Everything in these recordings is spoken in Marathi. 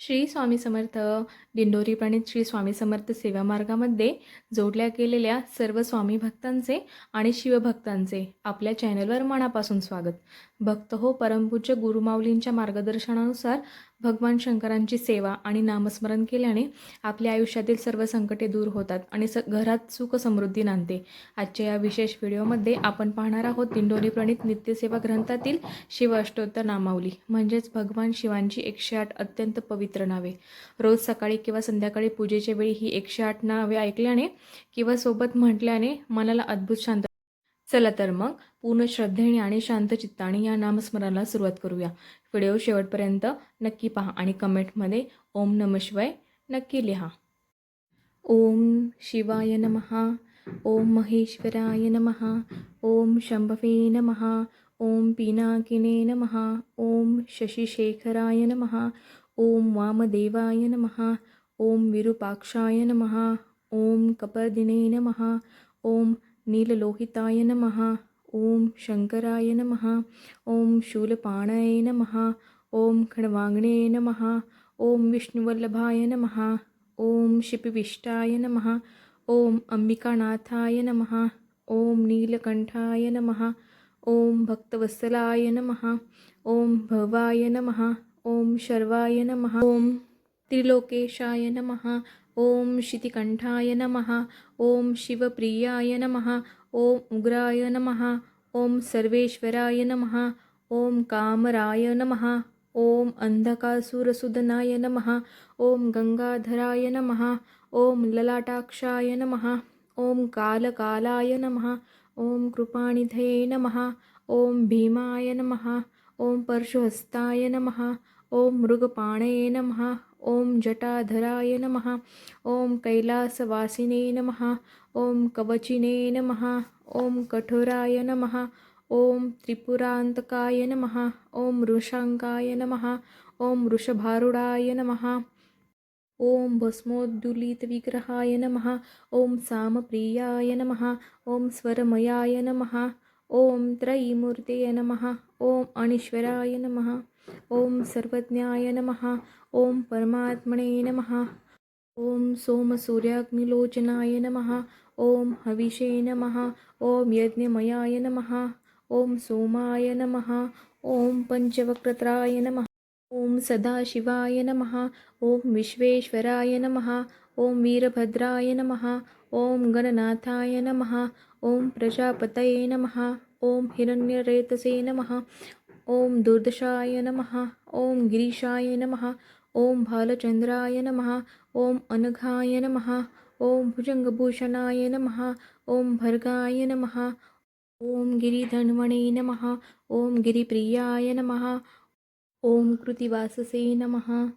श्री स्वामी समर्थ. दिंडोरी प्रणित श्री स्वामी समर्थ सेवा मार्गामध्ये जोडल्या गेलेल्या सर्व स्वामी भक्तांचे आणि शिवभक्तांचे आपल्या चॅनलवर मनापासून स्वागत. भक्त हो, परमपूज्य गुरुमाऊलींच्या मार्गदर्शनानुसार भगवान शंकरांची सेवा आणि नामस्मरण केल्याने आपल्या आयुष्यातील सर्व संकटे दूर होतात आणि घरात सुख समृद्धी नांदते. आजच्या या विशेष व्हिडिओमध्ये आपण पाहणार आहोत दिंडोरी प्रणित नित्यसेवा ग्रंथातील शिव अष्टोत्तर नामावली, म्हणजेच भगवान शिवांची 108 अत्यंत पवित्र नावे. रोज सकाळी किंवा संध्याकाळी पूजेच्या वेळी ही 108 नावे ऐकल्याने किंवा सोबत म्हटल्याने मनाला अद्भुत शांत. चला तर मग पूर्ण श्रद्धेने आणि शांत चित्ताने या नामस्मरणाला सुरुवात करूया. व्हिडिओ शेवटपर्यंत नक्की पहा आणि कमेंटमध्ये ओम नमः शिवाय नक्की लिहा. ओम शिवाय नमः. ओम महेश्वराय नमः. ओम शंभवे नमः. ओम पिनाकिने नमः. ओम शशिशेखराय नमः. ओम वामदेवाय नमः. ओम विरूपाक्षाय नमः. ओम कपर्दिने नमः. ओम नीललोहिताय नमः. ओम शंकराय नमः. ओम शूलपाणये नमः. ओम खड्वांगणे नमः. ओम विष्णुवल्लभाय नमः. ओम शिपिविष्टाय नमः. ओम अंबिकानाथाय नमः. ओम नीलकंठाय नमः. ओम भक्तवत्सलाय नमः. ओम भवाय नमः. ओम शर्वाय नमः. ओम त्रिलोकेशाय नमः. ओम शितिकंठाय नमः. ओम शिवप्रियाय नमः. ओम उग्राय नमः. ओम सर्वेश्वराय नमः. ओम कामराय नमः. ओम अंधकासुरसुदनाय नमः. ओम गंगाधराय नमः. ओम ललाटाक्षाय नमः. ओम कालकालाय नमः. ओम कृपानिधये नमः. ओम भीमाय नमः. ओम परशुहस्ताय नमः. ओम मृगपाणये नमः. ओम जटाधराय नमः. ओम कैलासवासिने नमः. ओम कवचिने नमः. ओम कठोराय नमः. ओम त्रिपुरांतकाय नमः. ओम वृषांकाय नमः. ओम वृषभारूढाय नमः. ओम भस्मोद्दुलितविग्रहाय नमः. ओम सामप्रियाय नमः. ओम स्वरमयाय नमः. ओम त्रयीमूर्तये नमः. ओम अनीश्वराय नमः. ओम सर्वज्ञाय नमः. ओम परमात्मने नमः. ओम सोमसूर्याग्निलोचनाय नमः. ओम हविषे नमः. ओम यज्ञमयाय नमः. ओम सोमाय नमः. ओम पंचवक्रत्राय नमः. ओम सदाशिवाय नमः. ओम विश्वेश्वराय नमः. ओम वीरभद्राय नमः. ओम गणनाथाय नमः. ओम प्रजापतये नमः. ओम हिरण्यरेतसे नमः. ओम दुर्दशाय नमः. ओम गिरीशाय नमः. ओम भालचंद्राय नमः. ओम अनघाय नमः. ओम भुजंगभूषणाय नमः. ओम भर्गाय नमः. ओम गिरिधन्वणे नमः. ओम गिरिप्रियाय नमः. ओम कृतिवाससे नमः.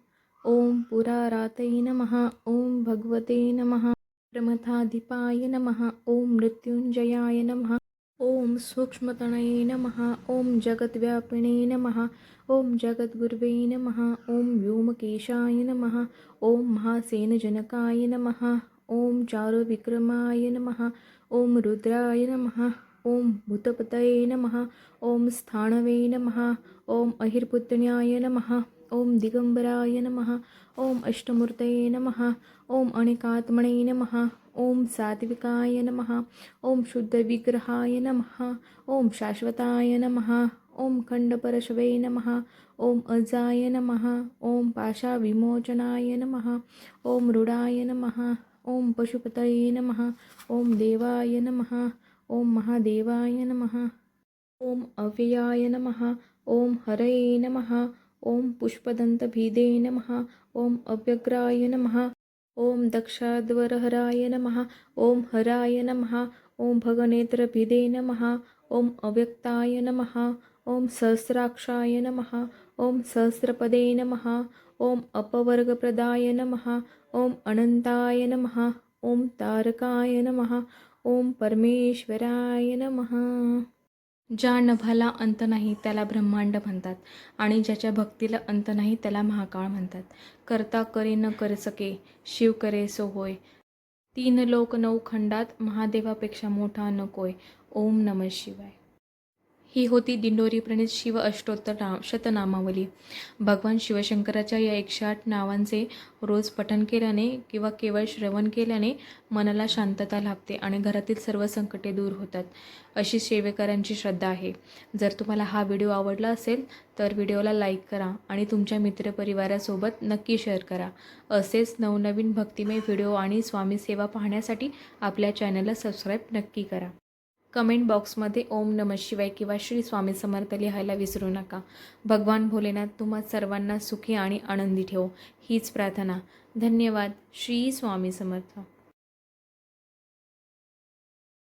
ओम पुरारातये नमः. ओम भगवते नमः. प्रमथाधिपाय नमः. ओम मृत्युंजयाय नमः. ओम सूक्ष्मतनये नमः. ओम जगद्व्यापिने नमः. ओम जगद्गुर्वे नमः. ओम व्योमकेशाय नमः. ओम महासेनजनकाय नमः. ओम चारुविक्रमाय नमः. ओम रुद्राय नमः. ओम भूतपतये नमः. ओम स्थाणवे नमः. ओम अहिर्पुत्रण्याय नमः. ओम दिगंबराय नमः. ओम अष्टमूर्तये नमः. ओम अनेकात्मने नमः. ओम सात्विकाय नमः. ओम शुद्धविग्रहाय नमः. ओम शाश्वताय नमः. ओम खंडपरशवे नमः. ओम अजाय नमः. ओम पाशाविमोचनाय नमः. ओम रुडाय नमः. ओम पशुपतये नमः. ओम देवाय नमः. ओम महादेवाय नमः. ओम अव्ययाय नमः. ओम हरये नमः. ओम पुष्पदंतभिदे नमः. ओम अव्यग्राय नमः. ओम दक्षाध्वरहराय नमः. ओम हराय नमः. ओम भगनेत्रभिदे नमः. ओम अव्यक्ताय नमः. ओम सहस्राक्षाय नमः. ओम सहस्रपदे नमः. ओम अपवर्गप्रदाय नमः. ओम अनंताय नमः. ओम तारकाय नमः. ओम परमेश्वराय नमः. ज्या नभाला अंत नाही त्याला ब्रह्मांड म्हणतात आणि ज्याच्या भक्तीला अंत नाही त्याला महाकाळ म्हणतात. करता करे न कर सके, शिव करे सो होय. तीन लोक नऊ खंडात महादेवापेक्षा मोठा नकोय. ओम नमः शिवाय. ही होती दिंडोरी प्रणीत शिव अष्टोत्तर शतनामावली. भगवान शिवशंकराच्या या 108 नावांचे रोज पठण केल्याने किंवा केवळ श्रवण केल्याने मनाला शांतता लाभते आणि घरातील सर्व संकटे दूर होतात, अशी सेवेकरांची श्रद्धा आहे. जर तुम्हाला हा व्हिडिओ आवडला असेल तर व्हिडिओला लाईक करा आणि तुमच्या मित्रपरिवारासोबत नक्की शेअर करा. असेच नवनवीन भक्तिमय व्हिडिओ आणि स्वामी सेवा पाहण्यासाठी आपल्या चॅनलला सबस्क्राईब नक्की करा. कमेंट बॉक्समध्ये ओम नमः शिवाय किंवा श्री स्वामी समर्थ लिहायला विसरू नका. भगवान भोलेनाथ तुम्हा सर्वांना सुखी आणि आनंदी ठेवो, हीच प्रार्थना. धन्यवाद. श्री स्वामी समर्थ.